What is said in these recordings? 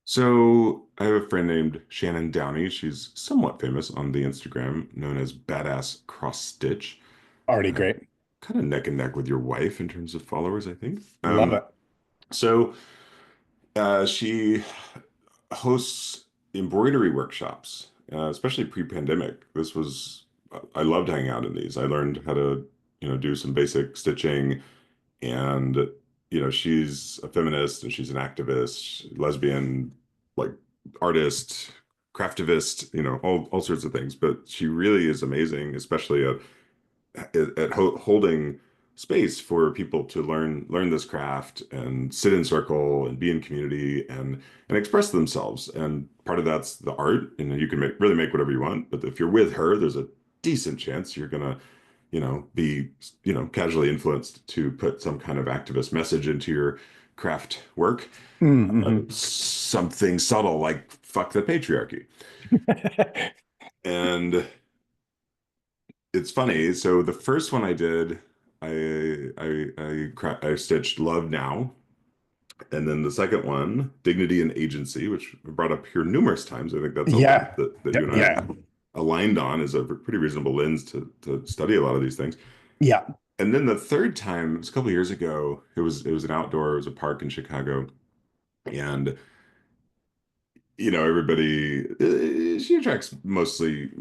So I have a friend named Shannon Downey. She's somewhat famous on the Instagram, known as Badass Cross Stitch. Already great. Kind of neck and neck with your wife in terms of followers, I think. Love it. So she hosts embroidery workshops, especially pre-pandemic. I loved hanging out in these. I learned how to, do some basic stitching, and she's a feminist and she's an activist, lesbian, like artist, craftivist, all sorts of things. But she really is amazing, especially at holding space for people to learn this craft and sit in circle and be in community and express themselves. And part of that's the art, and you can really make whatever you want. But if you're with her, there's a decent chance you're gonna be, casually influenced to put some kind of activist message into your craft work. Mm-hmm. Something subtle like fuck the patriarchy. And it's funny. So the first one I did, I stitched Love Now. And then the second one, Dignity and Agency, which I brought up here numerous times. I think that's a lens Yeah. that you and I Yeah. are aligned on, is a pretty reasonable lens to study a lot of these things. Yeah. And then the third time, it was a couple of years ago, it was an outdoor, it was a park in Chicago. And everybody, she attracts mostly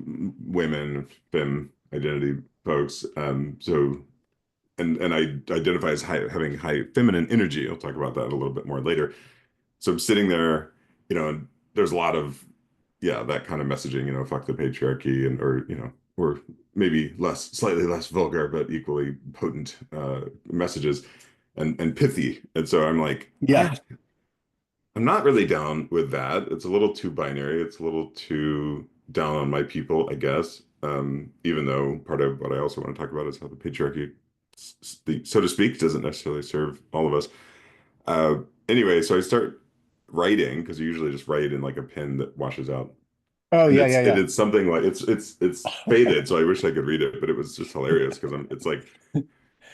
women, femme identity folks. And I identify as having high feminine energy. I'll talk about that a little bit more later. So I'm sitting there, and there's a lot of, yeah, that kind of messaging, fuck the patriarchy, or maybe slightly less vulgar, but equally potent messages and pithy. And so I'm like, Yeah. I'm not really down with that. It's a little too binary. It's a little too down on my people, I guess. Even though part of what I also want to talk about is how the patriarchy, so to speak, doesn't necessarily serve all of us. Uh, anyway, so I start writing because you usually just write in like a pen that washes out, Oh, and yeah, it's yeah, and yeah. it's something like it's faded. So I wish I could read it, but it was just hilarious because it's like,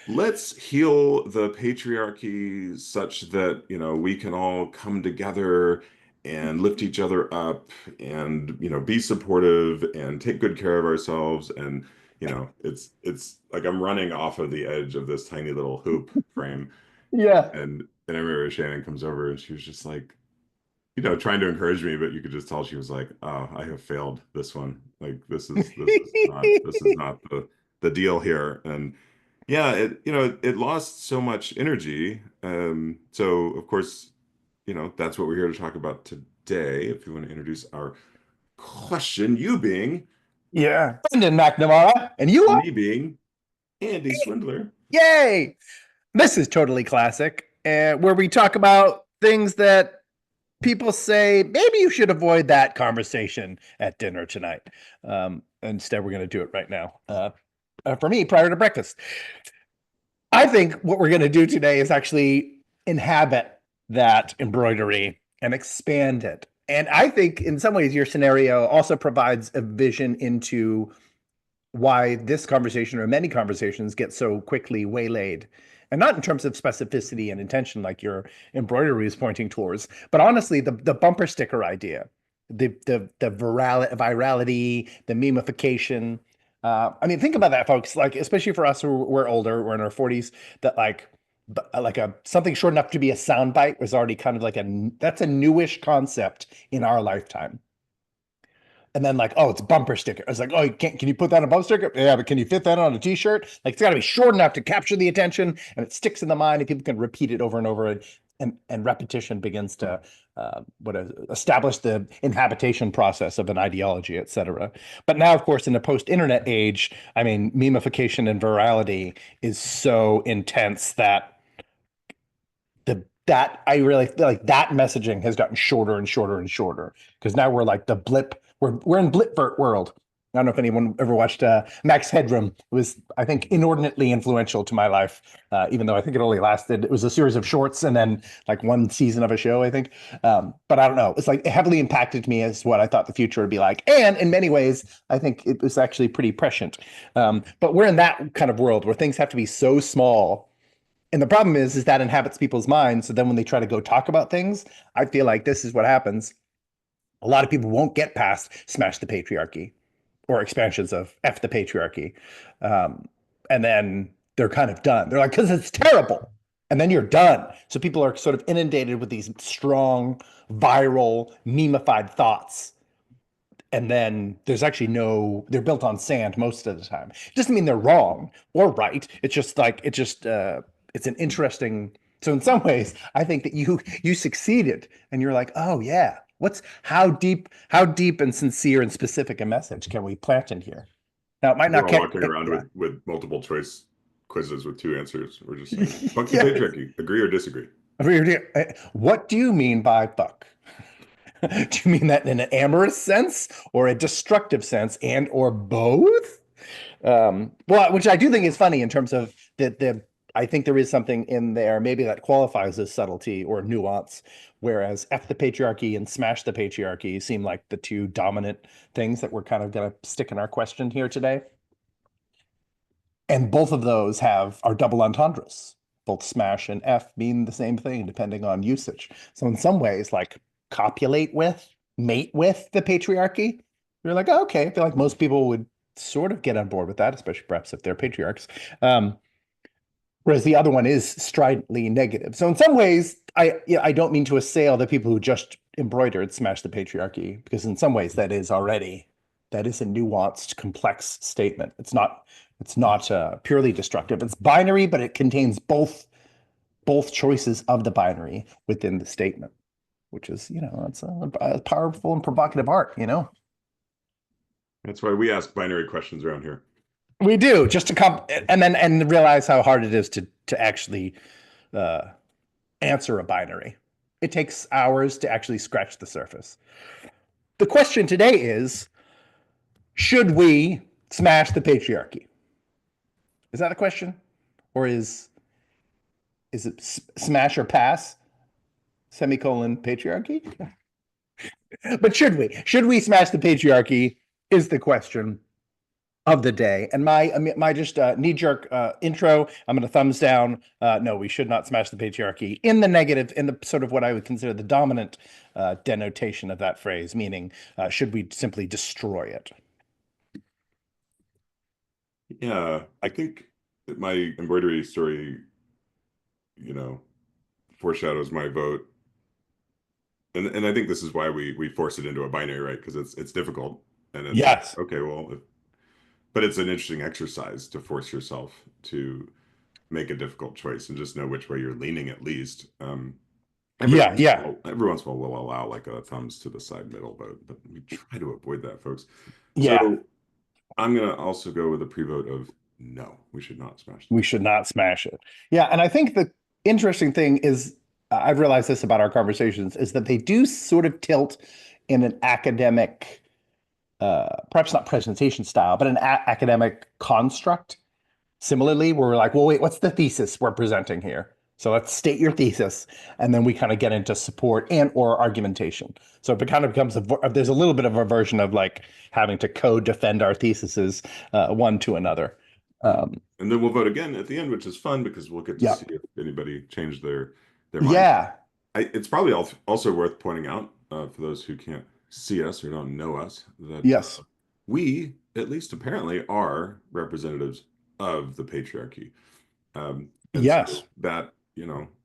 let's heal the patriarchy such that, we can all come together and lift each other up and, be supportive and take good care of ourselves. And, it's like I'm running off of the edge of this tiny little hoop frame. Yeah. And I remember Shannon comes over and she was just like, trying to encourage me, but you could just tell she was like, "Oh, I have failed this one. Like this is not the deal here." And yeah, it lost so much energy. So of course, that's what we're here to talk about today. If you want to introduce our question, you being Yeah. Brendan McNamara. And you are? me being Andy Swindler. Yay. This is totally classic, where we talk about things that people say, maybe you should avoid that conversation at dinner tonight. Instead, we're going to do it right now. For me, prior to breakfast. I think what we're going to do today is actually inhabit that embroidery and expand it. And I think in some ways, your scenario also provides a vision into why this conversation or many conversations get so quickly waylaid. And not in terms of specificity and intention, like your embroidery is pointing towards, but honestly, the bumper sticker idea, the virality, the memification. I mean, think about that, folks. Like, especially for us who we're older, we're in our 40s, that like a something short enough to be a soundbite was already kind of like that's a newish concept in our lifetime. And then like, oh, it's a bumper sticker. It's like, oh, can you put that on a bumper sticker? Yeah, but can you fit that on a t-shirt? Like, it's got to be short enough to capture the attention, and it sticks in the mind, and people can repeat it over and over, and repetition begins to establish the inhabitation process of an ideology, et cetera. But now, of course, in the post-internet age, I mean, memification and virality is so intense that that I really feel like that messaging has gotten shorter and shorter and shorter, because now we're like the blip. We're in blipvert world. I don't know if anyone ever watched Max Headroom. It was, I think, inordinately influential to my life, even though I think it only lasted. It was a series of shorts and then like one season of a show, I think. But I don't know. It's like it heavily impacted me as what I thought the future would be like. And in many ways, I think it was actually pretty prescient. But we're in that kind of world where things have to be so small And the problem is that inhabits people's minds. So then when they try to go talk about things, I feel like this is what happens. A lot of people won't get past smash the patriarchy or expansions of F the patriarchy. Um, and then they're kind of done. They're like, because it's terrible. And then you're done. So people are sort of inundated with these strong, viral, memeified thoughts. And then there's actually they're built on sand most of the time. It doesn't mean they're wrong or right. It's just like, it's an interesting. So in some ways, I think that you succeeded and you're like, oh yeah, how deep and sincere and specific a message can we plant in here? Now it might We're not all get, walking around yeah. with multiple choice quizzes with two answers. We're just saying, fuck the Yes. patriarchy. Agree or disagree? What do you mean by fuck? Do you mean that in an amorous sense or a destructive sense and or both? Well, which I do think is funny in terms of I think there is something in there maybe that qualifies as subtlety or nuance, whereas F the patriarchy and smash the patriarchy seem like the two dominant things that we're kind of going to stick in our question here today. And both of those are double entendres. Both smash and F mean the same thing depending on usage. So in some ways, like copulate with, mate with the patriarchy, you're like, oh, okay, I feel like most people would sort of get on board with that, especially perhaps if they're patriarchs. Whereas the other one is stridently negative. So in some ways, I don't mean to assail the people who just embroidered smash the patriarchy, because in some ways that is a nuanced, complex statement. It's not purely destructive. It's binary, but it contains both choices of the binary within the statement, which is, it's a powerful and provocative art. That's why we ask binary questions around here. We do, just to come and realize how hard it is to actually uh, answer a binary. It takes hours to actually scratch the surface. The question today is, should we smash the patriarchy? Is that a question? Or is it smash or pass? Semicolon patriarchy? But should we? Should we smash the patriarchy is the question of the day. And my just knee-jerk intro, I'm going to thumbs down. No, we should not smash the patriarchy in the negative, in the sort of what I would consider the dominant denotation of that phrase, meaning should we simply destroy it? Yeah, I think that my embroidery story, you know, foreshadows my vote. And I think this is why we force it into a binary, right? Because it's difficult and it's like, Yes. okay, well, but it's an interesting exercise to force yourself to make a difficult choice and just know which way you're leaning at least. Yeah, yeah, Every once in a while we'll allow like a thumbs to the side middle vote, but we try to avoid that, folks. yeah. So I'm gonna also go with a pre-vote of no, we should not smash the We page. should not smash it. Yeah, and I think the interesting thing is, I've realized this about our conversations, is that they do sort of tilt in an academic, perhaps not presentation style, but an academic construct. Similarly, where we're like, well, wait, what's the thesis we're presenting here? So let's state your thesis, and then we kind of get into support and or argumentation. So it kind of becomes there's a little bit of a version of like having to co-defend our theses one to another. And then we'll vote again at the end, which is fun because we'll get to Yeah, see if anybody changed their mind. yeah, It's probably also worth pointing out for those who can't see us or don't know us that yes, we, at least apparently, are representatives of the patriarchy. And so yes. that,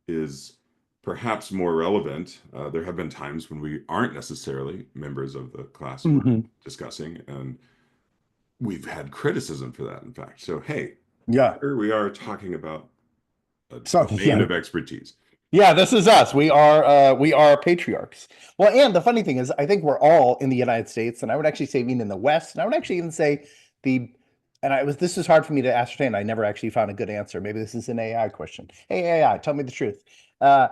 is perhaps more relevant. There have been times when we aren't necessarily members of the class we're Hmm. discussing, and we've had criticism for that, in fact. So, hey, Yeah. here we are talking about a So domain yeah, of expertise. yeah, this is us. We are patriarchs. Well, and the funny thing is, I think we're all in the United States, and I would actually say even in the West, and I would actually even say the this is hard for me to ascertain. I never actually found a good answer. Maybe this is an AI question. Hey AI, tell me the truth. Uh,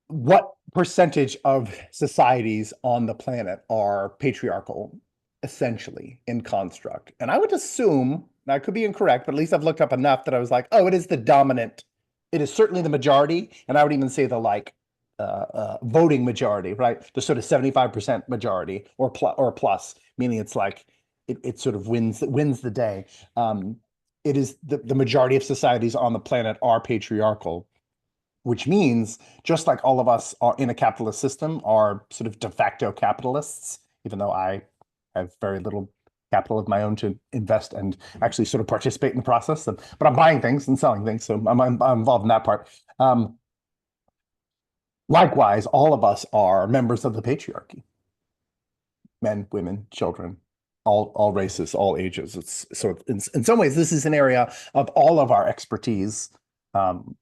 what percentage of societies on the planet are patriarchal, essentially, in construct? And I would assume, and I could be incorrect, but at least I've looked up enough that I was like, oh, it is the dominant. It is certainly the majority, and I would even say the voting majority, right? The sort of 75% majority or plus, meaning it's like it sort of wins the day. it is the majority of societies on the planet are patriarchal, which means just like all of us are in a capitalist system are sort of de facto capitalists, even though I have very little capital of my own to invest and actually sort of participate in the process. But I'm buying things and selling things, so I'm involved in that part. Um, Likewise, all of us are members of the patriarchy, men, women, children, all races, all ages. It's so in some ways, this is an area of all of our expertise, um,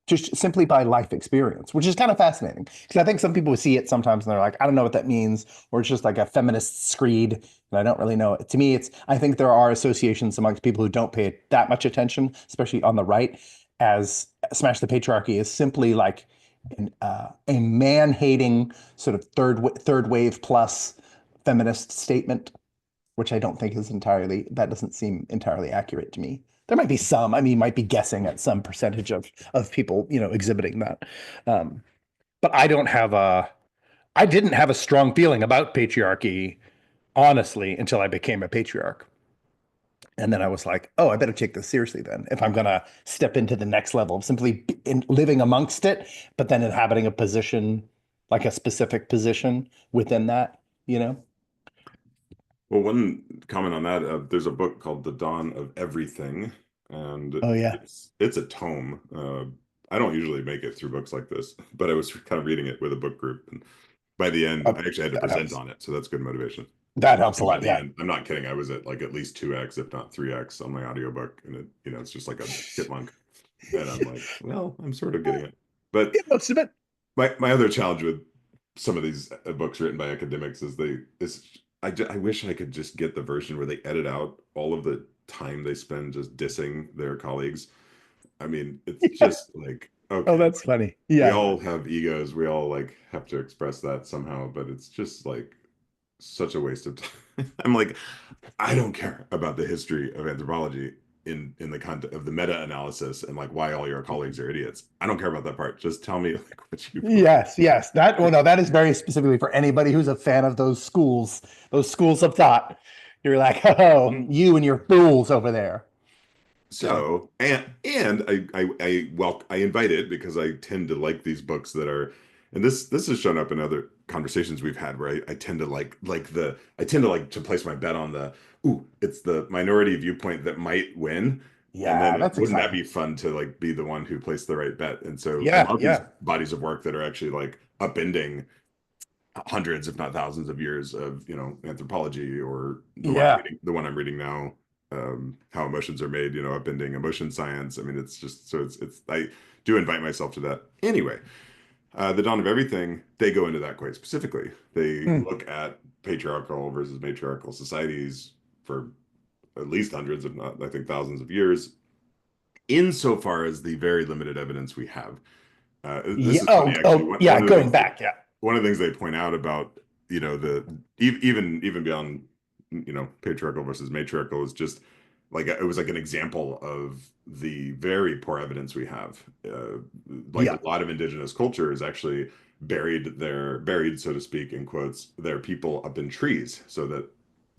just simply by life experience, which is kind of fascinating. Because I think some people see it sometimes and they're like, I don't know what that means, or it's just like a feminist screed, and I don't really know. To me, I think there are associations amongst people who don't pay that much attention, especially on the right, as Smash the Patriarchy is simply like a man-hating sort of third wave plus feminist statement, which I don't think is entirely, that doesn't seem entirely accurate to me. There might be some, I mean, might be guessing at some percentage of people, exhibiting that. Um, but I didn't have a strong feeling about patriarchy, honestly, until I became a patriarch. And then I was like, oh, I better take this seriously then. If I'm going to step into the next level of simply living amongst it, but then inhabiting a position, like a specific position within that, you know? Well, one comment on that, there's a book called The Dawn of Everything, and Oh, yeah. it's a tome. I don't usually make it through books like this, but I was kind of reading it with a book group, and by the end, I Oh, actually had to that present helps. on it, so that's good motivation. That helps a And by lot. the Yeah. end, I'm not kidding, I was at like at least 2x, if not 3x, on my audiobook, and it's just like a chipmunk, and I'm like, well, I'm sort of getting it. But Yeah, most of it. my other challenge with some of these books written by academics I wish I could just get the version where they edit out all of the time they spend just dissing their colleagues. I mean, it's Yeah. just like, Oh, okay, that's funny. we Yeah. all have egos, we all like have to express that somehow, but it's just like such a waste of time. I'm like, I don't care about the history of anthropology in the context of the meta-analysis and like why all your colleagues are idiots. I don't care about that part. Just tell me like what you find. Yes, yes. Well, no, that is very specifically for anybody who's a fan of those schools of thought. You're like, oh, you and your fools over there. Yeah. So, and I invite it because I tend to like these books that are, and this has shown up in other conversations we've had where I tend to I tend to like to place my bet on it's the minority viewpoint that might win, and Yeah, then that's wouldn't that exciting. be fun to like be the one who placed the right bet? And so a Yeah, lot of these yeah, bodies of work that are actually like upending hundreds, if not thousands, of years of anthropology, or yeah. the one I'm reading now, how emotions are made, upending emotion science. I mean, it's just so it's I do invite myself to that anyway. The dawn of everything, they go into that quite specifically. They Hmm. look at patriarchal versus matriarchal societies for at least hundreds, if not, I think, thousands of years, insofar as the very limited evidence we have. This Yeah. is funny, Oh, actually. oh, One yeah. of the Going things back. Yeah. one of the things they point out about the even beyond patriarchal versus matriarchal is just like it was like an example of the very poor evidence we have. Like a Yeah. lot of indigenous cultures actually buried, so to speak, in quotes, their people up in trees, so that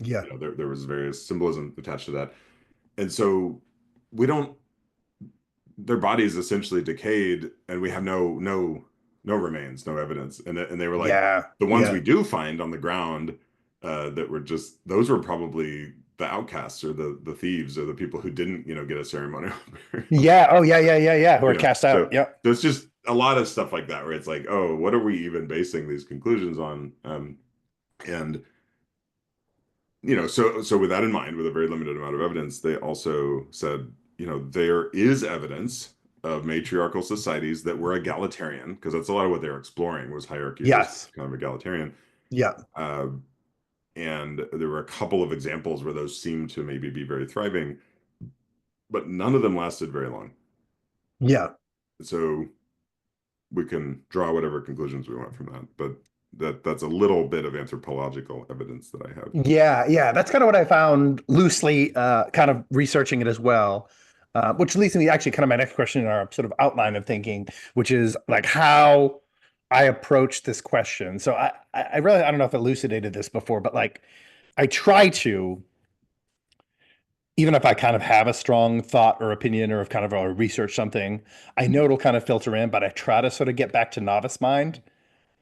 Yeah. there was various symbolism attached to that. And so we don't their bodies essentially decayed, and we have no remains, no evidence. And they were like, Yeah. the ones we Yeah. do find on the ground, that were just those were probably the outcasts, or the thieves, or the people who didn't get a ceremonial burial. Yeah. Oh, yeah. Yeah. Yeah. Yeah. Who are you know cast so out. Yeah. there's just a lot of stuff like that where it's like, oh, what are we even basing these conclusions on? And so with that in mind, with a very limited amount of evidence, they also said, there is evidence of matriarchal societies that were egalitarian, because that's a lot of what they were exploring, was hierarchy versus Yes. kind of egalitarian. Yeah. Uh, and there were a couple of examples where those seemed to maybe be very thriving, but none of them lasted very long. Yeah. So we can draw whatever conclusions we want from that, but that's a little bit of anthropological evidence that I have. Yeah, yeah, that's kind of what I found loosely, kind of researching it as well, which leads me actually kind of my next question in our sort of outline of thinking, which is like how I approach this question. So I really, I don't know if I elucidated this before, but like I try to even if I kind of have a strong thought or opinion or have kind of researched something, I know it'll kind of filter in, but I try to sort of get back to novice mind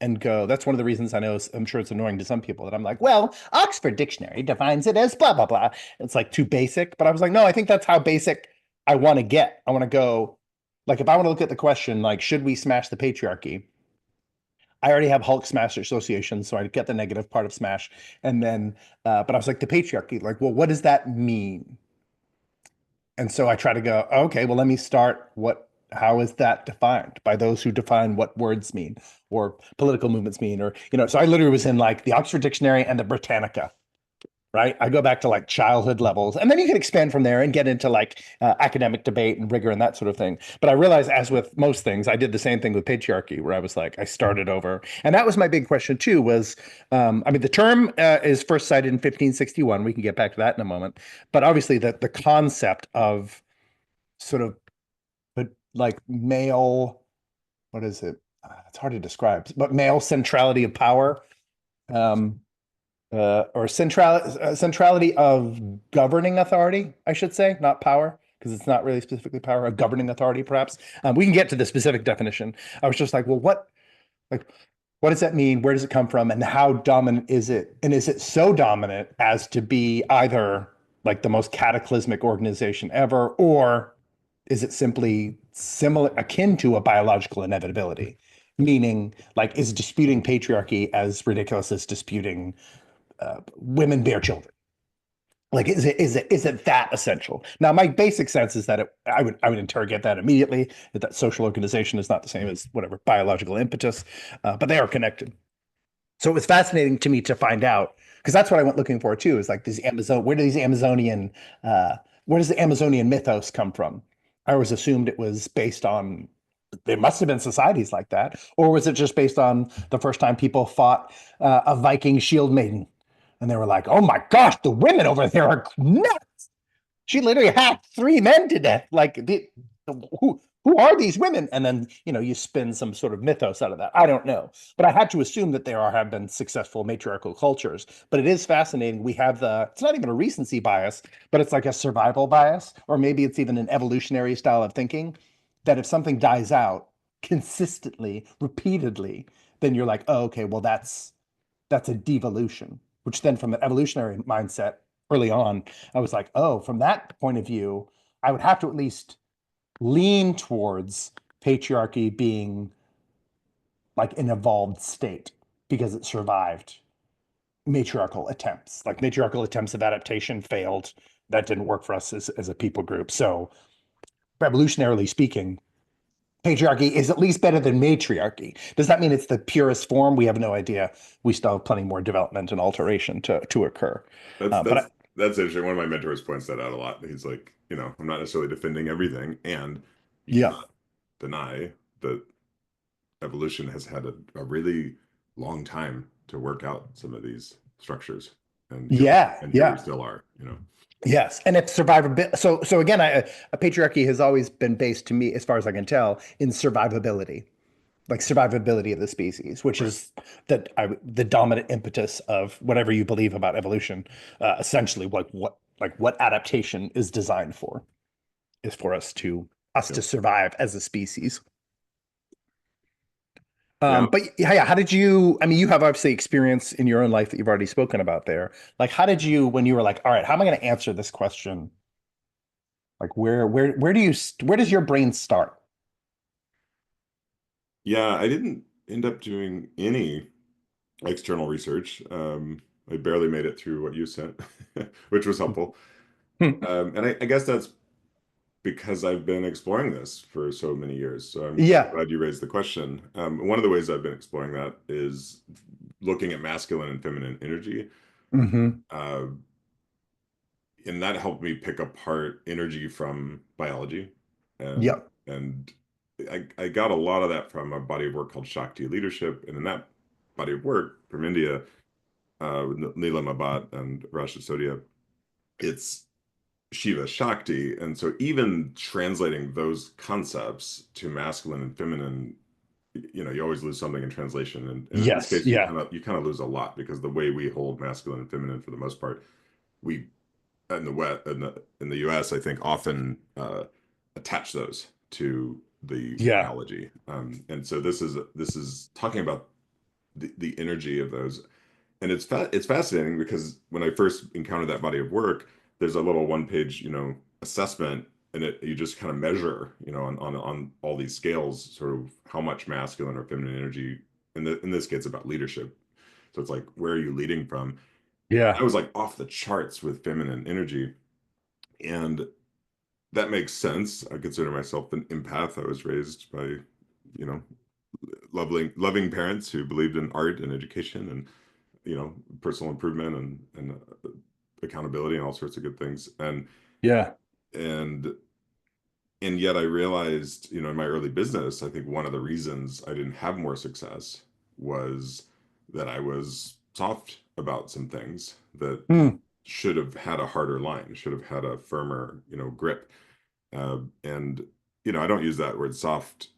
and go. That's one of the reasons I know I'm sure it's annoying to some people that I'm like, well, Oxford Dictionary defines it as blah, blah, blah. It's like too basic. But I was like, no, I think that's how basic I want to get. I want to go, like, if I want to look at the question, like, should we smash the patriarchy? I already have Hulk Smash Association, so I get the negative part of Smash. And then, but I was like, the patriarchy, like, well, what does that mean? And so I try to go, okay, well, let me start. How is that defined by those who define what words mean or political movements mean? Or, so I literally was in like the Oxford Dictionary and the Britannica, right? I go back to like childhood levels, and then you can expand from there and get into like academic debate and rigor and that sort of thing. But I realized, as with most things, I did the same thing with patriarchy, where I was like, I started over, and that was my big question too. Was I mean, the term is first cited in 1561. We can get back to that in a moment, but obviously, the concept of sort of but like male, what is it? It's hard to describe, but male centrality of power. Um, or centrality of governing authority, I should say, not power, because it's not really specifically power, a governing authority, perhaps. We can get to the specific definition. I was just like, well, like, what does that mean? Where does it come from? And how dominant is it? And is it so dominant as to be either like the most cataclysmic organization ever, or is it simply similar, akin to a biological inevitability? Meaning, like, is disputing patriarchy as ridiculous as disputing women bear children? Like, is it that essential? Now, my basic sense is that I would interrogate that immediately. That social organization is not the same as whatever biological impetus, but they are connected. So it was fascinating to me to find out because that's what I went looking for too. Is like these Amazon. Uh, where does the Amazonian mythos come from? I always assumed it was based on. There must have been societies like that, or was it just based on the first time people fought a Viking shield maiden, and they were like, "Oh my gosh, the women over there are nuts! She literally hacked three men to death. Who are these women?" And then you spin some sort of mythos out of that. I don't know, but I had to assume that there have been successful matriarchal cultures. But it is fascinating. We have it's not even a recency bias, but it's like a survival bias, or maybe it's even an evolutionary style of thinking. That if something dies out consistently, repeatedly, then you're like, oh, okay, well that's a devolution. Which then, from an evolutionary mindset, early on, I was like, oh, from that point of view, I would have to at least lean towards patriarchy being like an evolved state because it survived matriarchal attempts. Like matriarchal attempts of adaptation failed. That didn't work for us as a people group. So, revolutionarily speaking, patriarchy is at least better than matriarchy. Does that mean it's the purest form? We have no idea. We still have plenty more development and alteration to occur. That's But that's that's interesting. One of my mentors points that out a lot. He's like, I'm not necessarily defending everything, and you yeah, cannot deny that evolution has had a really long time to work out some of these structures. And yeah, and here we yeah. still are. Yes, and if survivability. So again, a patriarchy has always been based, to me, as far as I can tell, in survivability, like survivability of the species, which Right. is the dominant impetus of whatever you believe about evolution. Essentially, what adaptation is designed for is for us to Yep. survive as a species. Yeah. But yeah, how did you? I mean, you have obviously experience in your own life that you've already spoken about there. Like, how did you, when you were like, all right, how am I going to answer this question? Like, where does your brain start? Yeah, I didn't end up doing any external research. I barely made it through what you sent, which was helpful. And I guess that's because I've been exploring this for so many years. So I'm Yeah. glad you raised the question. One of the ways I've been exploring that is looking at masculine and feminine energy. Hmm. Uh, and that helped me pick apart energy from biology. And Yep. and I got a lot of that from a body of work called Shakti Leadership. And in that body of work from India, with Neela Mabat and Rasha Sodia, it's Shiva Shakti. And so even translating those concepts to masculine and feminine, you always lose something in translation. And in this Yes. case, you Yeah. kind of you kind of lose a lot because the way we hold masculine and feminine for the most part, we in the West, in the US, I think often attach those to the Yeah. biology. And so this is talking about the energy of those. And it's fascinating because when I first encountered that body of work, there's a little one page, assessment, and you just kind of measure, on all these scales, sort of how much masculine or feminine energy. In this case, about leadership. So it's like, where are you leading from? I Yeah. was like off the charts with feminine energy, and that makes sense. I consider myself an empath. I was raised by, you know, loving parents who believed in art and education and personal improvement and accountability and all sorts of good things. Yeah. And and yet I realized, in my early business, I think one of the reasons I didn't have more success was that I was soft about some things that Hmm. should have had a harder line, should have had a firmer, grip. And I don't use that word soft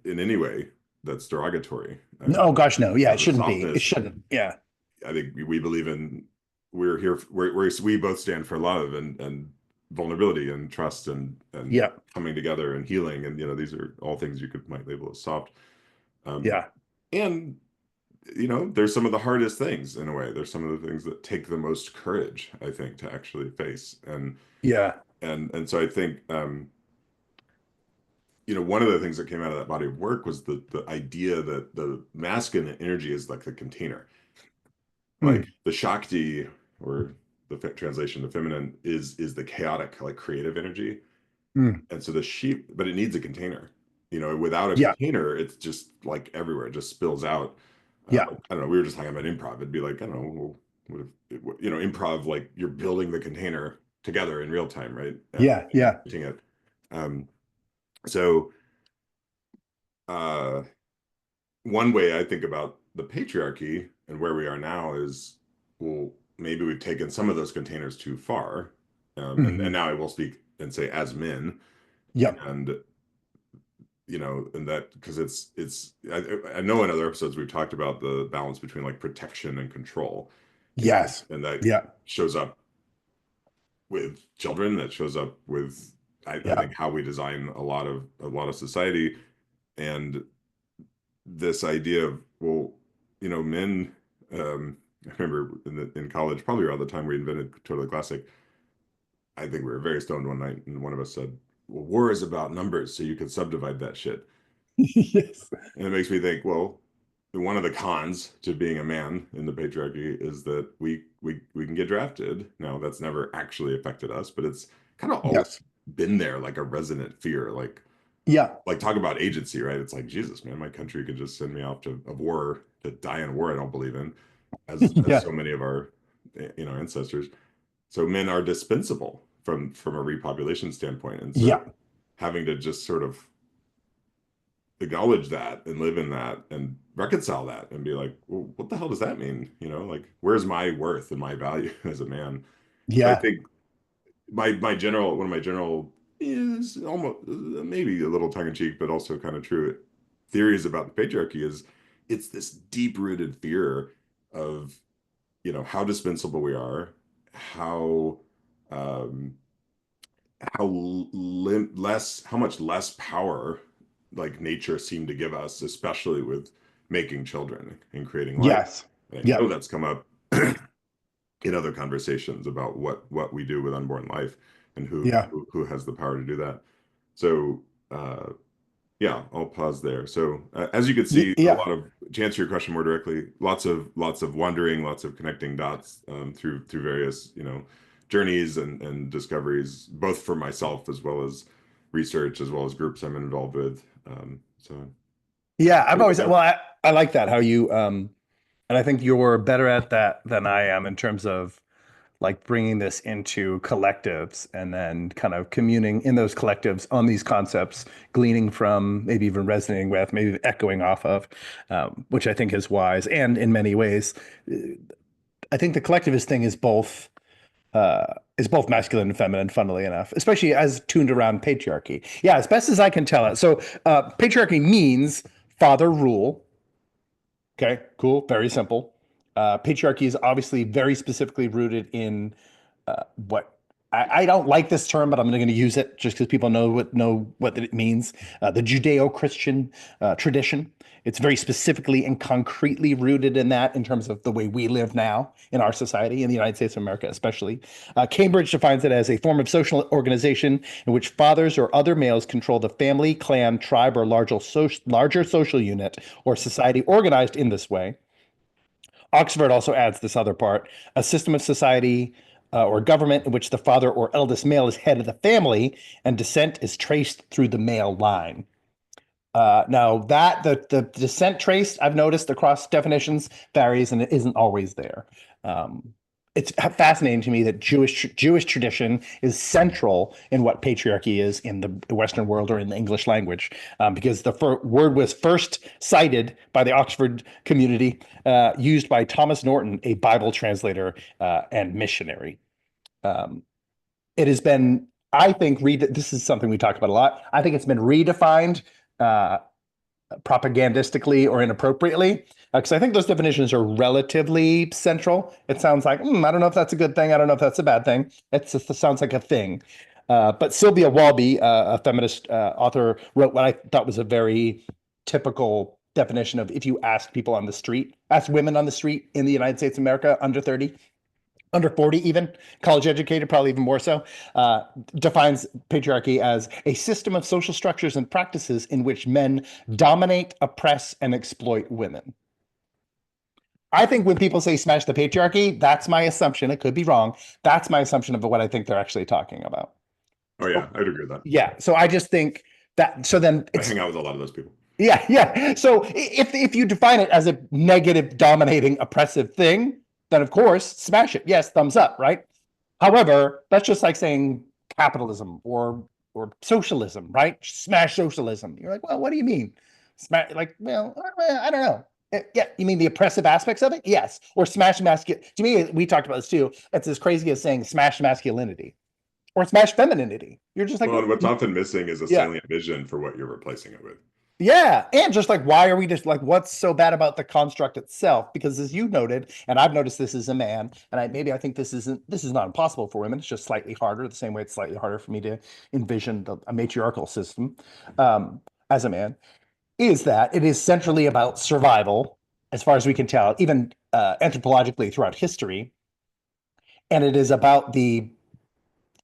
in any way that's derogatory. Oh gosh, no. Yeah, it The shouldn't be. It softness, shouldn't. Yeah. I think we believe in, we're here, we both stand for love and vulnerability and trust and Yeah. coming together and healing. And, these are all things might label as soft. Um, Yeah. and, there's some of the hardest things in a way. There's some of the things that take the most courage, I think, to actually face. Yeah. And so I think, one of the things that came out of that body of work was the idea that the masculine energy is like the container, like Hmm. the Shakti, or the translation to feminine, is the chaotic, like creative energy. Hmm. And so the sheep, but it needs a container. Without a Yeah. container, it's just like everywhere, it just spills out. Yeah. I don't know. We were just talking about improv. It'd be like, I don't know, well, improv, like you're building the container together in real time, right? Yeah. And Yeah. using it. Um, so uh, one way I think about the patriarchy and where we are now is, well, maybe we've taken some of those containers too far. And Hmm. now I will speak and say as men, Yep. and and that, because I know in other episodes we've talked about the balance between like protection and control, Yes. and that Yeah. shows up with children, that shows up with, I Yeah. think, how we design a lot of society. And this idea of, well, men, I remember in college, probably around the time we invented Totally Classic, I think we were very stoned one night, and one of us said, well, war is about numbers, so you can subdivide that shit. Yes. And it makes me think, well, one of the cons to being a man in the patriarchy is that we can get drafted. Now, that's never actually affected us, but it's kind of always Yes. been there, like a resonant fear. Yeah. Like talk about agency, right? It's like, Jesus, man, my country could just send me off to a war, to die in war I don't believe in, as Yeah. so many of our ancestors. So men are dispensable from a repopulation standpoint, and so Yeah. having to just sort of acknowledge that and live in that and reconcile that and be like, well, what the hell does that mean? Like, where's my worth and my value as a man? So I Yeah. think one of my general, is almost maybe a little tongue in cheek, but also kind of true theories about the patriarchy is, it's this deep rooted fear of, how dispensable we are, how um, how much less power like nature seemed to give us, especially with making children and creating life. Yes. And I know Yep. that's come up in other conversations about what we do with unborn life, and who Yeah. who, who has the power to do that. So uh, yeah, I'll pause there. So as you can see, a Yeah. lot of, to answer your question more directly, lots of wondering, lots of connecting dots, through various journeys and discoveries, both for myself as well as research, as well as groups I'm involved with. So Yeah. I've leave it always, there. well, I like that how you, and I think you're better at that than I am in terms of like bringing this into collectives and then kind of communing in those collectives on these concepts, gleaning from, maybe even resonating with, maybe echoing off of, which I think is wise. And in many ways, I think the collectivist thing is both masculine and feminine, funnily enough, especially as tuned around patriarchy. Yeah, as best as I can tell it. So patriarchy means father rule. Okay, cool, very simple. Patriarchy is obviously very specifically rooted in what I don't like this term, but I'm going to use it just because people know what it means. The Judeo-Christian tradition. It's very specifically and concretely rooted in that in terms of the way we live now in our society, in the United States of America, especially. Cambridge defines it as a form of social organization in which fathers or other males control the family, clan, tribe, or larger social unit or society organized in this way. Oxford also adds this other part: a system of society or government in which the father or eldest male is head of the family and descent is traced through the male line. Now that the descent traced, I've noticed across definitions varies and it isn't always there. Um, it's fascinating to me that Jewish tradition is central in what patriarchy is in the Western world or in the English language, because the word was first cited by the Oxford community, used by Thomas Norton, a Bible translator and missionary. Um, it has been, I think, this is something we talk about a lot. I think it's been redefined uh, propagandistically or inappropriately, because I think those definitions are relatively central. It sounds like, I don't know if that's a good thing. I don't know if that's a bad thing. It sounds like a thing. But Sylvia Walby, a feminist author, wrote what I thought was a very typical definition of if you ask people on the street, ask women on the street in the United States of America under 30, under 40 even, college educated, probably even more so, uh, defines patriarchy as a system of social structures and practices in which men dominate, oppress, and exploit women. I think when people say smash the patriarchy, that's my assumption. It could be wrong. That's my assumption of what I think they're actually talking about. Oh So, yeah, I'd agree with that. yeah. So I just think that, so then I it's, hang out with a lot of those people. yeah, yeah. So if you define it as a negative, dominating, oppressive thing, then of course, smash it. Yes, thumbs up, right? However, that's just like saying capitalism or socialism, right? Smash socialism. You're like, well, what do you mean? Smash, like, well, I don't know. Yeah, you mean the oppressive aspects of it? Yes. Or smash masculinity. To me, we talked about this too. It's as crazy as saying smash masculinity or smash femininity. You're just like, Well, and what's often missing is a yeah. salient vision for what you're replacing it with. Yeah, and just like why are we just like what's so bad about the construct itself? Because as you noted, and I've noticed this as a man, and I think this is not impossible for women. It's just slightly harder, the same way it's slightly harder for me to envision a matriarchal system as a man. Is that it is centrally about survival, as far as we can tell, even anthropologically throughout history, and it is about the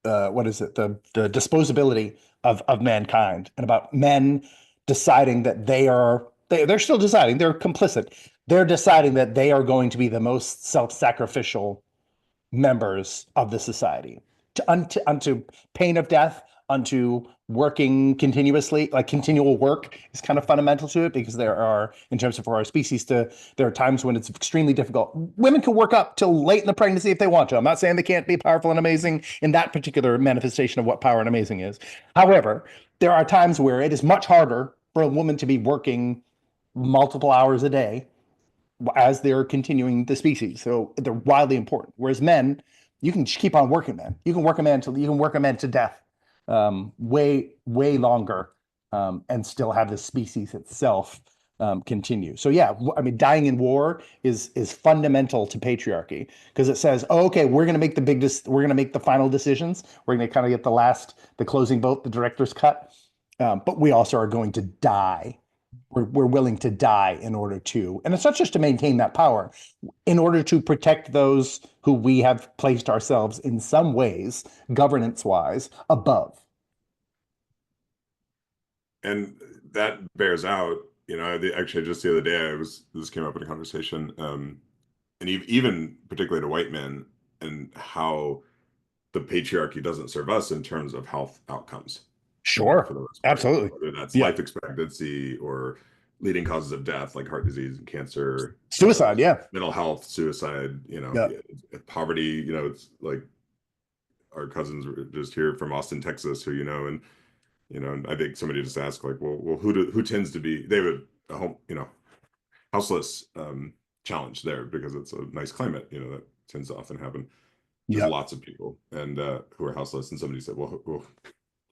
what is it the disposability of mankind and about men deciding that they're still deciding they're complicit, they're deciding that they are going to be the most self-sacrificial members of the society unto pain of death, unto working continuously. Like continual work is kind of fundamental to it because there are, in terms of for our species, there are times when it's extremely difficult. Women can work up till late in the pregnancy if they want to. I'm not saying they can't be powerful and amazing in that particular manifestation of what power and amazing is. However, there are times where it is much harder for a woman to be working multiple hours a day as they're continuing the species. So they're wildly important. Whereas men, you can just keep on working, man. You can work a man till you can work a man to death, way longer, and still have the species itself continue. So yeah, I mean, dying in war is fundamental to patriarchy because it says, oh, okay, we're going to make we're going to make the final decisions. We're going to kind of get the closing vote, the director's cut, but we also are going to die. We're willing to die in order to, and it's not just to maintain that power, in order to protect those who we have placed ourselves in some ways, governance wise, above. And that bears out, actually just the other day, this came up in a conversation, and even particularly to white men and how the patriarchy doesn't serve us in terms of health outcomes, for Sure, the most part, absolutely. whether that's Yeah. life expectancy or leading causes of death like heart disease and cancer, Suicide, yeah. mental health, suicide, Yeah. poverty, it's like our cousins were just here from Austin, Texas, who and I think somebody just asked like, well, who tends to be? They have a home, houseless challenge there because it's a nice climate, that tends to often happen. Just Yeah. lots of people and who are houseless. And somebody said, well,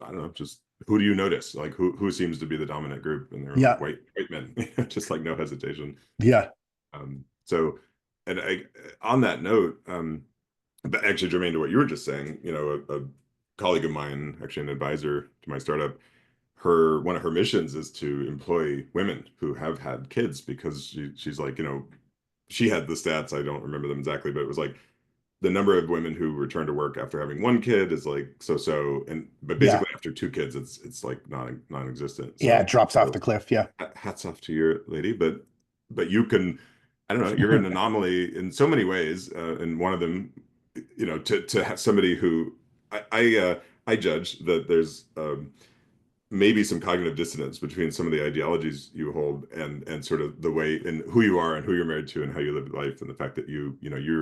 I don't know, just who do you notice? Like who seems to be the dominant group? And they were like Yeah. white men, just like no hesitation. Yeah. So, and on that note, But actually, germane to what you were just saying, a colleague of mine, actually an advisor to my startup, her one of her missions is to employ women who have had kids because she's like, she had the stats, I don't remember them exactly, but it was like the number of women who return to work after having one kid is like so, and but Yeah. basically after two kids, it's like non-existent. Yeah, So, it drops off so the cliff. Yeah. hats off to your lady, but you can, I don't know, you're an anomaly in so many ways, and one of them, to have somebody who I judge that there's maybe some cognitive dissonance between some of the ideologies you hold and sort of the way and who you are and who you're married to and how you live life and the fact that you're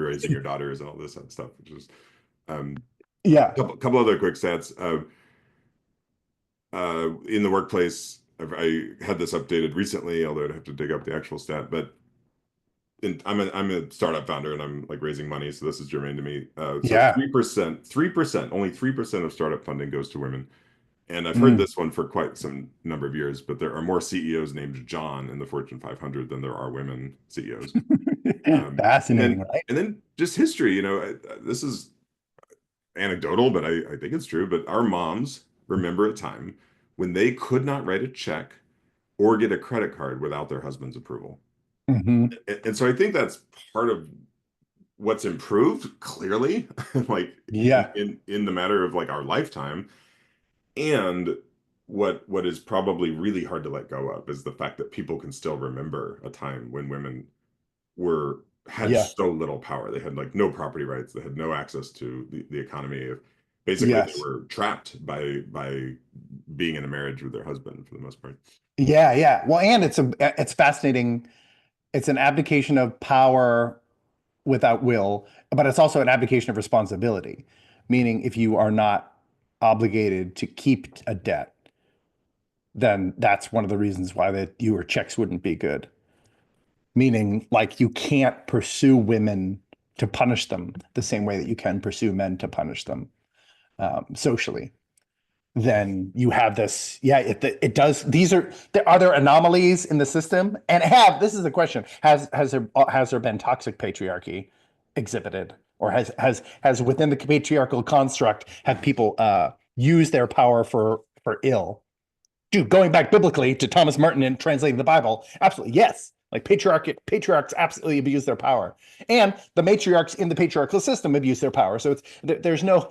raising your daughters and all this other stuff, which is um Yeah. couple other quick stats. In the workplace, I had this updated recently, although I'd have to dig up the actual stat, but I'm a startup founder and I'm like raising money, so this is germane to me. So Yeah. 3%, only 3% of startup funding goes to women. And I've heard Mm. this one for quite some number of years, but there are more CEOs named John in the Fortune 500 than there are women CEOs. And Fascinating, then right? and then just history, this is anecdotal, but I think it's true. But our moms remember a time when they could not write a check or get a credit card without their husband's approval. Hmm. And so I think that's part of what's improved clearly, like Yeah. in the matter of like our lifetime. And what is probably really hard to let go of is the fact that people can still remember a time when women were had Yeah. so little power. They had like no property rights. They had no access to the economy. Basically, they Yes. were trapped by being in a marriage with their husband for the most part. Yeah. Yeah. Well, and it's fascinating. It's an abdication of power without will, but it's also an abdication of responsibility. Meaning, if you are not obligated to keep a debt, then that's one of the reasons why that your checks wouldn't be good. Meaning, like you can't pursue women to punish them the same way that you can pursue men to punish them socially. Then you have this. Yeah, it does. These are there anomalies in the system? And have this is the question: has there been toxic patriarchy exhibited, or has within the patriarchal construct have people used their power for ill? Dude, going back biblically to Thomas Merton and translating the Bible, absolutely yes. Like patriarchs absolutely abuse their power, and the matriarchs in the patriarchal system abuse their power. So there's no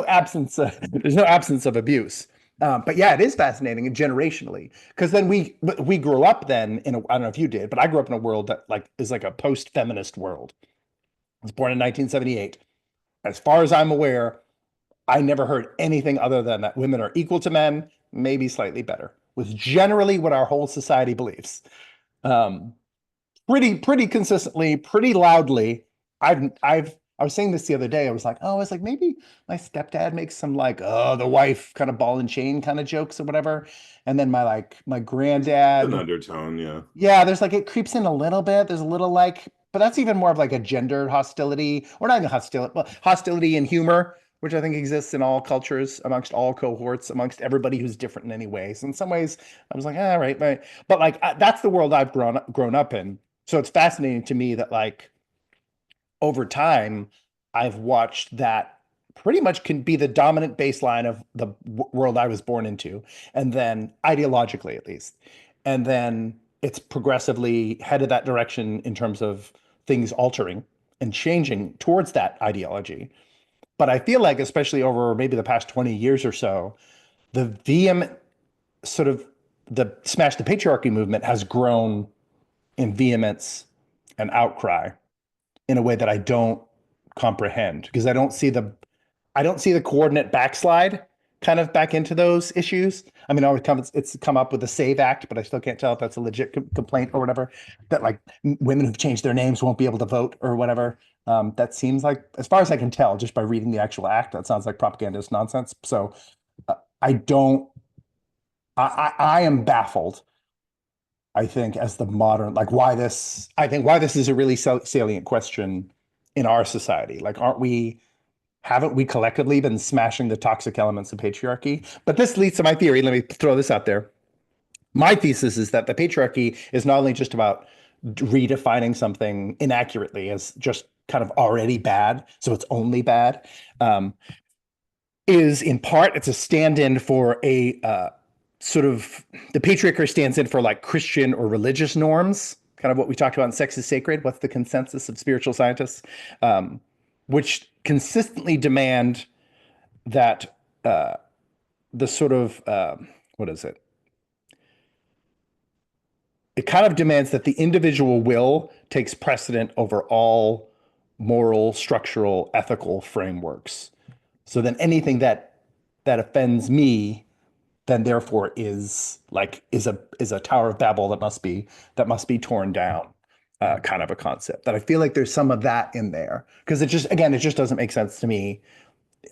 absence there's no absence of abuse. But yeah, it is fascinating and generationally because then we grew up then in I don't know if you did, but I grew up in a world that like is like a post-feminist world. I was born in 1978. As far as I'm aware, I never heard anything other than that women are equal to men, maybe slightly better, was generally what our whole society believes. Um, pretty consistently, pretty loudly. I was saying this the other day. I was like, oh, it's like maybe my stepdad makes some like, oh, the wife kind of ball and chain kind of jokes or whatever. And then my An granddad, undertone, yeah. yeah, there's like it creeps in a little bit. There's a little like, but that's even more of like a gendered hostility, or not even hostility, but hostility and humor, which I think exists in all cultures, amongst all cohorts, amongst everybody who's different in any way. So in some ways, I was like, all right, but like that's the world I've grown up in. So it's fascinating to me that like over time, I've watched that pretty much can be the dominant baseline of the world I was born into, and then ideologically at least. And then it's progressively headed that direction in terms of things altering and changing towards that ideology. But I feel like, especially over maybe the past 20 years or so, the vehement sort of the smash the patriarchy movement has grown in vehemence and outcry in a way that I don't comprehend because I don't see the coordinate backslide kind of back into those issues. I mean, it's come up with the Save Act, but I still can't tell if that's a legit complaint or whatever. That like women who've changed their names won't be able to vote or whatever. That seems like, as far as I can tell, just by reading the actual act, that sounds like propagandist nonsense. So I don't. I am baffled. I think as the modern, like why this is a really salient question in our society. Like, haven't we collectively been smashing the toxic elements of patriarchy? But this leads to my theory. Let me throw this out there. My thesis is that the patriarchy is not only just about redefining something inaccurately as just kind of already bad, so it's only bad, um, is in part it's a stand-in for a sort of the patriarchy stands in for like Christian or religious norms, kind of what we talked about in Sex is Sacred. What's the consensus of spiritual scientists, um, which consistently demand that the sort of what is it? It kind of demands that the individual will takes precedent over all moral, structural, ethical frameworks. So then anything that offends me, then therefore is a Tower of Babel that must be torn down, kind of a concept. That I feel like there's some of that in there because it just doesn't make sense to me,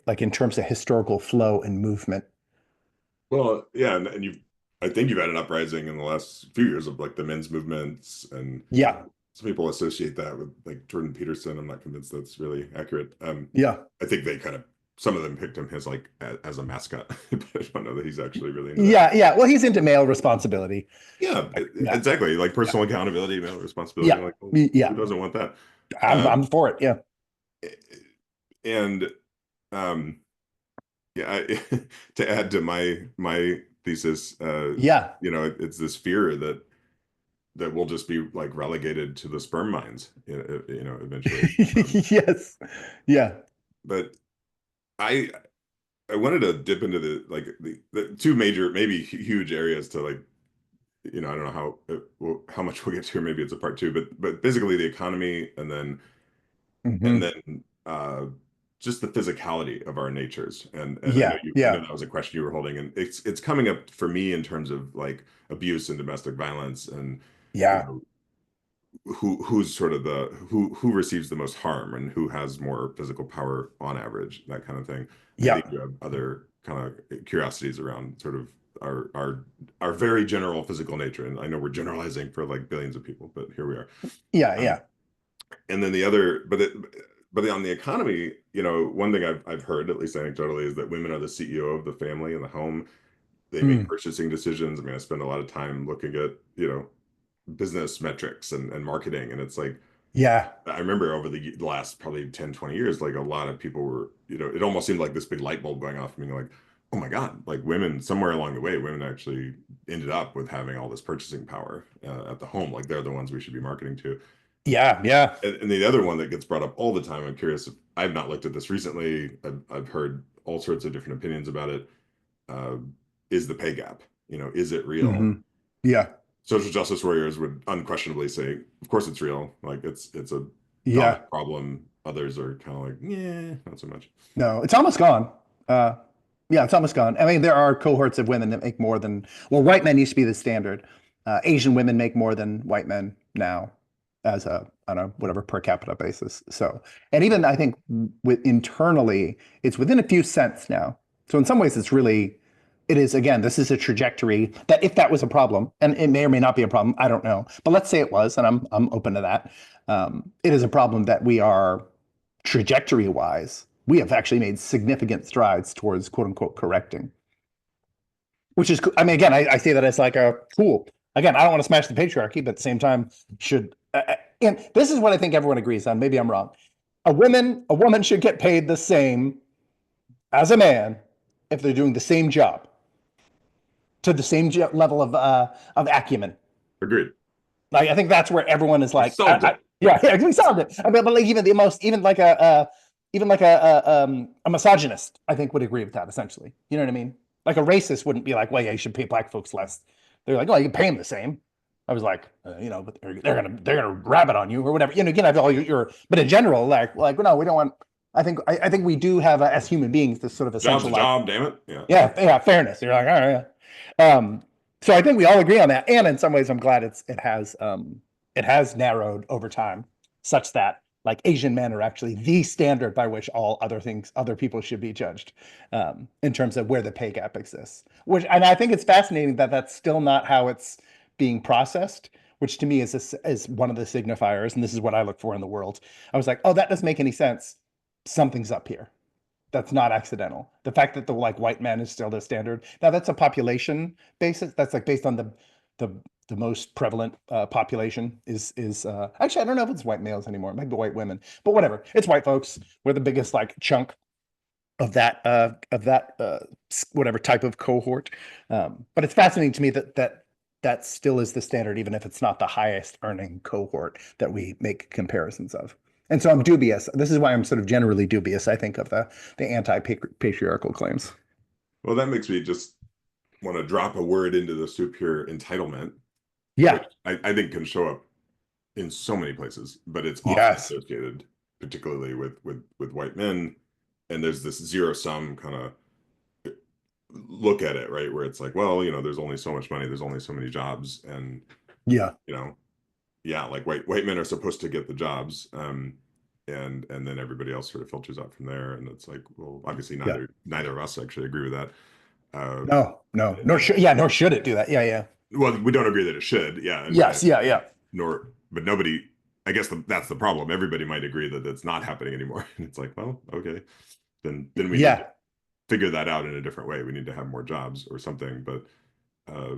like in terms of historical flow and movement. Well, yeah, and I think you've had an uprising in the last few years of like the men's movements, and Yeah, some people associate that with like Jordan Peterson. I'm not convinced that's really accurate. yeah, I think they kind of some of them picked him as like as a mascot, but I don't know that he's actually really into that. yeah, yeah. Well, he's into male responsibility. Yeah, Yeah, exactly. Like yeah, personal accountability, male responsibility. yeah, Like, well, who yeah. doesn't want that? I'm Um, for it. Yeah. and um, yeah, to add to my thesis, Yeah. it's this fear that we'll just be like relegated to the sperm mines, eventually. Yes. Yeah. But I I wanted to dip into the two major, maybe huge areas to like, I don't know how much we'll get to, or maybe it's a part two, but basically the economy, and Hmm. then just the physicality of our natures. And Yeah. I know Yeah. that was a question you were holding, and it's coming up for me in terms of like abuse and domestic violence, and you Yeah. know who's sort of who receives the most harm and who has more physical power on average, that kind of thing. I Yeah. think you have other kind of curiosities around sort of our very general physical nature. And I know we're generalizing for like billions of people, but here we are. Yeah. Um, Yeah. and then the other, but on the economy, one thing I've heard, at least anecdotally, is that women are the CEO of the family and the home. They make Mm. purchasing decisions. I mean, I spend a lot of time looking at, business metrics and marketing. And it's like, Yeah. I remember over the last probably 10, 20 years, like a lot of people were, it almost seemed like this big light bulb going off, being like, oh my God, like women, somewhere along the way, women actually ended up with having all this purchasing power at the home. Like they're the ones we should be marketing to. Yeah. Yeah. And the other one that gets brought up all the time, I'm curious if I've not looked at this recently. I've heard all sorts of different opinions about it. Uh, is the pay gap? Is it real? Hmm. Yeah. Social justice warriors would unquestionably say, of course it's real. Like it's a dominant Yeah. problem. Others are kind of like, yeah, not so much. No, it's almost gone. Uh, yeah, it's almost gone. I mean, there are cohorts of women that make more than, well, white men used to be the standard. Asian women make more than white men now as on a whatever per capita basis. So, and even I think internally, it's within a few cents now. So in some ways, it is, again, this is a trajectory that if that was a problem, and it may or may not be a problem, I don't know. But let's say it was, and I'm open to that. It is a problem that we are trajectory wise, we have actually made significant strides towards quote unquote correcting, which is, I mean, again, I say that as like a cool, again, I don't want to smash the patriarchy, but at the same time, and this is what I think everyone agrees on. Maybe I'm wrong. A woman should get paid the same as a man if they're doing the same job to the same level of acumen. Agreed. Like I think that's where everyone is We like, solved it. yeah, yeah, we solved it. I mean, but like even the most, even like a misogynist, I think would agree with that essentially. You know what I mean? Like a racist wouldn't be like, well, yeah, you should pay black folks less. They're like, oh, you can pay them the same. I was like, but they're gonna rabbit on you or whatever. Again, I have all but in general, like no, we don't want. I think we do have as human beings this sort of Job's essential a like job, damn it. Yeah. yeah, yeah, fairness. You're like, all right, yeah. So I think we all agree on that, and in some ways, I'm glad it has narrowed over time, such that like Asian men are actually the standard by which all other people should be judged, in terms of where the pay gap exists. And I think it's fascinating that that's still not how it's being processed, which to me is one of the signifiers, and this is what I look for in the world. I was like, oh, that doesn't make any sense. Something's up here that's not accidental. The fact that the like white man is still the standard. Now that's a population basis. That's like based on the the most prevalent population is actually, I don't know if it's white males anymore. It might be white women, but whatever. It's white folks. We're the biggest like chunk of that whatever type of cohort. But it's fascinating to me that still is the standard, even if it's not the highest earning cohort that we make comparisons of. And so I'm dubious. This is why I'm sort of generally dubious, I think, of the anti-patriarchal claims. Well, that makes me just want to drop a word into the soup here, entitlement, which Yeah. I think can show up in so many places, but it's often Yes. associated, particularly with white men. And there's this zero sum kind of look at it, right? Where it's like, well, there's only so much money, there's only so many jobs, and Yeah. you know, yeah, like white men are supposed to get the jobs, and then everybody else sort of filters out from there. And it's like, well, obviously Yeah. neither of us actually agree with that. Uh, No, no, nor and should, yeah, nor should it do that. Yeah, yeah. well, we don't agree that it should, yeah, and Yes, yeah, yeah. nor, but nobody. I guess that's the problem. Everybody might agree that it's not happening anymore. And it's like, well, okay, then we need to Yeah. figure that out in a different way. We need to have more jobs or something. But uh,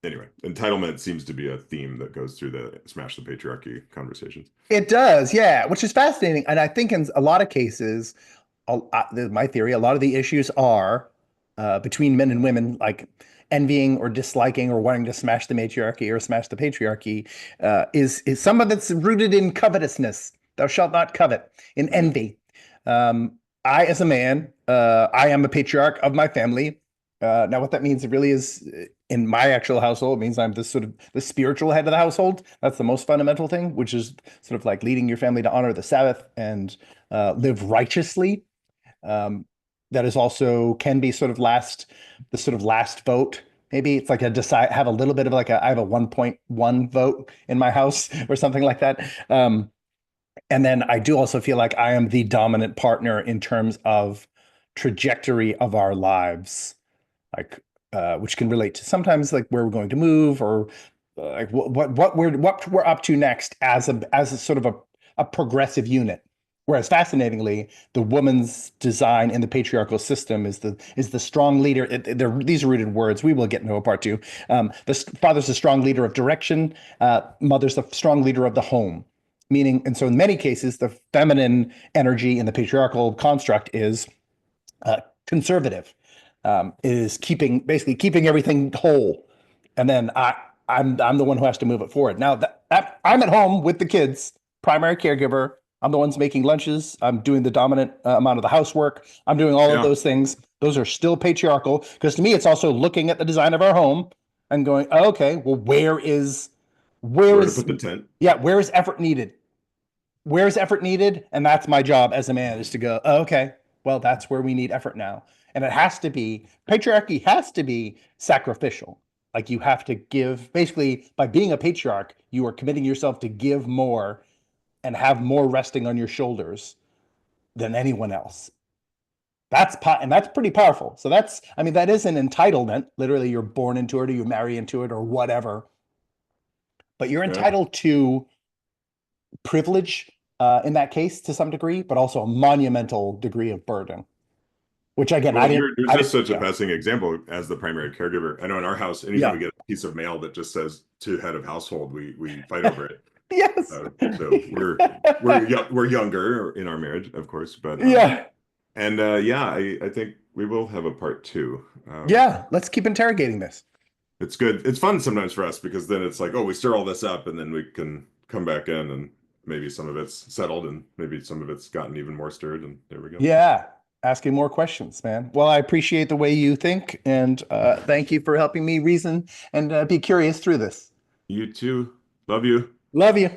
anyway, entitlement seems to be a theme that goes through the smash the patriarchy conversations. It does, yeah, which is fascinating. And I think in a lot of cases, my theory, a lot of the issues are between men and women, like envying or disliking or wanting to smash the matriarchy or smash the patriarchy, is some of it's rooted in covetousness. Thou shalt not covet, in Mhm. envy. Um, I, as a man, I am a patriarch of my family. Now, what that means really is in my actual household, it means I'm the sort of the spiritual head of the household. That's the most fundamental thing, which is sort of like leading your family to honor the Sabbath and live righteously. Um, that is also can be the sort of last vote. Maybe it's like a decide, have a little bit of like I have a 1.1 vote in my house or something like that. And then I do also feel like I am the dominant partner in terms of trajectory of our lives, like which can relate to sometimes like where we're going to move or like what we're up to next as a sort of a progressive unit. Whereas fascinatingly, the woman's design in the patriarchal system is the strong leader. These are rooted words. We will get into a part two. The father's the strong leader of direction. Mother's the strong leader of the home. Meaning, and so in many cases, the feminine energy in the patriarchal construct is conservative, is basically keeping everything whole, and then I'm the one who has to move it forward. Now that I'm at home with the kids, primary caregiver. I'm the ones making lunches. I'm doing the dominant amount of the housework. I'm doing all of Yeah, those things. Those are still patriarchal because to me, it's also looking at the design of our home and going, oh, okay, well, where where to is put the tent? yeah, where is effort needed? Where's effort needed? And that's my job as a man is to go, oh, okay, well, that's where we need effort now. And it has to be, patriarchy has to be sacrificial. Like you have to give, basically, by being a patriarch, you are committing yourself to give more and have more resting on your shoulders than anyone else. And that's pretty powerful. So I mean, that is an entitlement. Literally, you're born into it or you marry into it or whatever. But you're Yeah. entitled to privilege in that case to some degree, but also a monumental degree of burden. Which again, Well, you're I just didn't, such a yeah, passing example as the primary caregiver. I know in our house, anytime we yeah, get a piece of mail that just says to head of household, we fight over it. yes, So we're younger in our marriage, of course, but yeah, and yeah, I think we will have a part two. yeah. Let's keep interrogating this. It's good. It's fun sometimes for us because then it's like, oh, we stir all this up, and then we can come back in, and maybe some of it's settled, and maybe some of it's gotten even more stirred, and there we go. Yeah, asking more questions, man. Well, I appreciate the way you think, and thank you for helping me reason and be curious through this. You too. Love you. Love you.